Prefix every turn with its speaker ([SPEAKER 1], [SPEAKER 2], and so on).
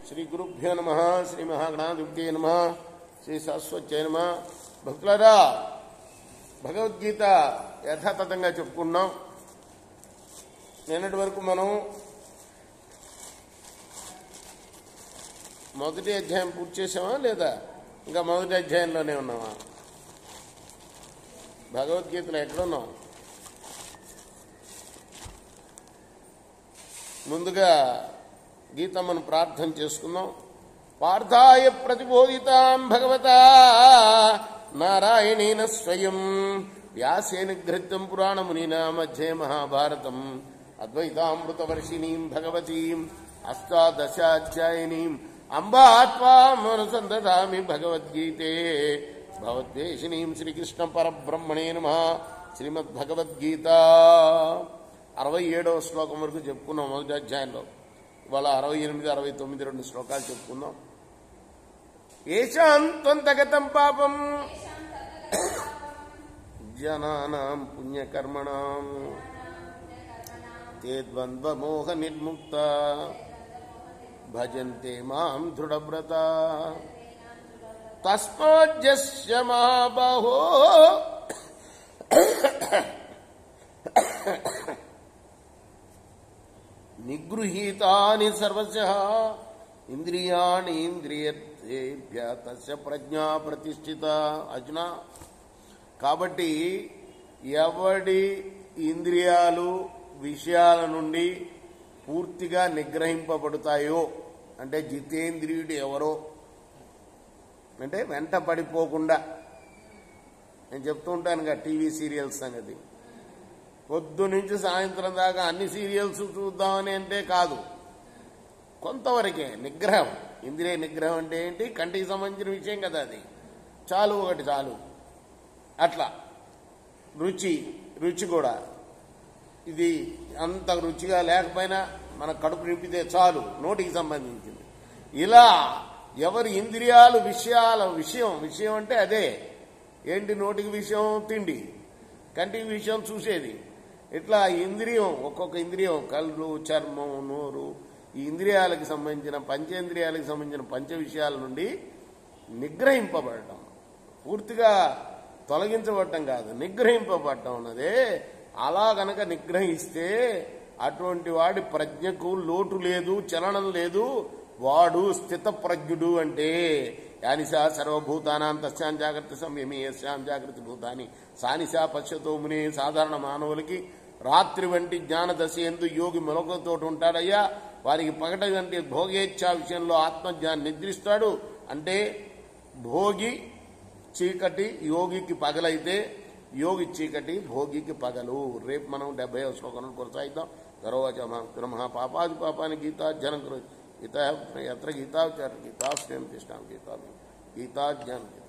[SPEAKER 1] శ్రీ గురుభ్యో నమః. శ్రీ మహాగణాధిపతయే నమః. శ్రీ సరస్వత్యై నమః. భక్తులారా, భగవద్గీత యథాతథంగా చెప్పుకున్నాం. నిన్నటి వరకు మనం మొదటి అధ్యాయం పూర్తి చేసామా లేదా ఇంకా మొదటి అధ్యాయంలోనే ఉన్నామా? భగవద్గీతలో ఎక్కడున్నాం? ముందుగా గీతమ్మను ప్రార్థన చేసుకుందాం. పార్థాయ ప్రతిబోధితాం భగవతా నారాయణేన స్వయం వ్యాసేన గృహీతం పురాణమునినా మధ్యే మహాభారతం అద్వైతామృతవర్షిణీం భగవతీం అష్టాదశాధ్యాయినీం అంబా త్వామనుసందధామి భగవద్గీతే భగవద్వేషిణీం శ్రీకృష్ణ పరబ్రహ్మణే నమః. శ్రీమద్భగవద్గీత 67వ శ్లోకం వరకు చెప్పుకున్నాం మొదటి అధ్యాయంలో. ఇవాళ 68, 69 2 శ్లోకాలు చెప్పుకుందాం. ఏషాం త్వంతగతం పాపం జనానాం పుణ్యకర్మణాం తే ద్వంద్వమోహ నిర్ముక్త భజంతే మాం దృఢవ్రత తస్మాజ్జస్య మహాబాహో నిగృహీతాని సర్వశః ఇంద్రియాణి ఇంద్రియేభ్య తస్య ప్రజ్ఞా ప్రతిష్ఠిత. అర్జున, కాబట్టి ఎవడి ఇంద్రియాలు విషయాల నుండి పూర్తిగా నిగ్రహింపబడతాయో, అంటే జితేంద్రియుడు ఎవరో అంటే వెంట పడిపోకుండా, నేను చెప్తూ ఉంటానుగా టీవీ సీరియల్స్ సంగతి. పొద్దు నుంచి సాయంత్రం దాకా అన్ని సీరియల్స్ చూద్దామని అంటే కాదు, కొంతవరకే నిగ్రహం. ఇంద్రియ నిగ్రహం అంటే ఏంటి? కంటికి సంబంధించిన విషయం కదా అది. చాలు, ఒకటి చాలు. అట్లా రుచి కూడా ఇది అంత రుచిగా లేకపోయినా మన కడుపు నింపితే చాలు, నోటికి సంబంధించింది. ఇలా ఎవరి ఇంద్రియాలు విషయం అంటే అదే ఏంటి? నోటికి విషయం తిండి, కంటికి విషయం చూసేది. ఇట్లా ఇంద్రియం, ఒక్కొక్క ఇంద్రియం, కళ్ళు, చర్మం, నోరు, ఈ ఇంద్రియాలకు సంబంధించిన పంచేంద్రియాలకు సంబంధించిన పంచ విషయాల నుండి నిగ్రహింపబడటం, పూర్తిగా తొలగించబడటం కాదు, నిగ్రహింపబడటం ఉన్నదే. అలా గనక నిగ్రహిస్తే అటువంటి వాడి ప్రజ్ఞకు లోటు లేదు, చలనం లేదు. వాడు స్థితప్రజ్ఞుడు. అంటే యానిశా సర్వభూతానాం తస్యాం జాగ్రత్త సంయమి యస్యాం జాగ్రత్త భూతాని సానిశా పశ్యతో మునే. సాధారణ మానవులకి రాత్రి వంటి జ్ఞానదశ ఎందు యోగి మొలకతో ఉంటాడయ్యా. వారికి పగట వంటి భోగేచ్ఛా విషయంలో ఆత్మజ్ఞానం నిద్రిస్తాడు. అంటే భోగి చీకటి, యోగికి పగలైతే యోగి చీకటి, భోగికి పగలు. రేపు మనం 70వ శ్లోకం కొనసాగిద్దాం. గర్వచ మహాపాపాది పాపాన్ని గీతాజ్ఞానం ఎత్ర గీతాశ్రయం తిష్టాం గీతాజ్ఞానం గీత.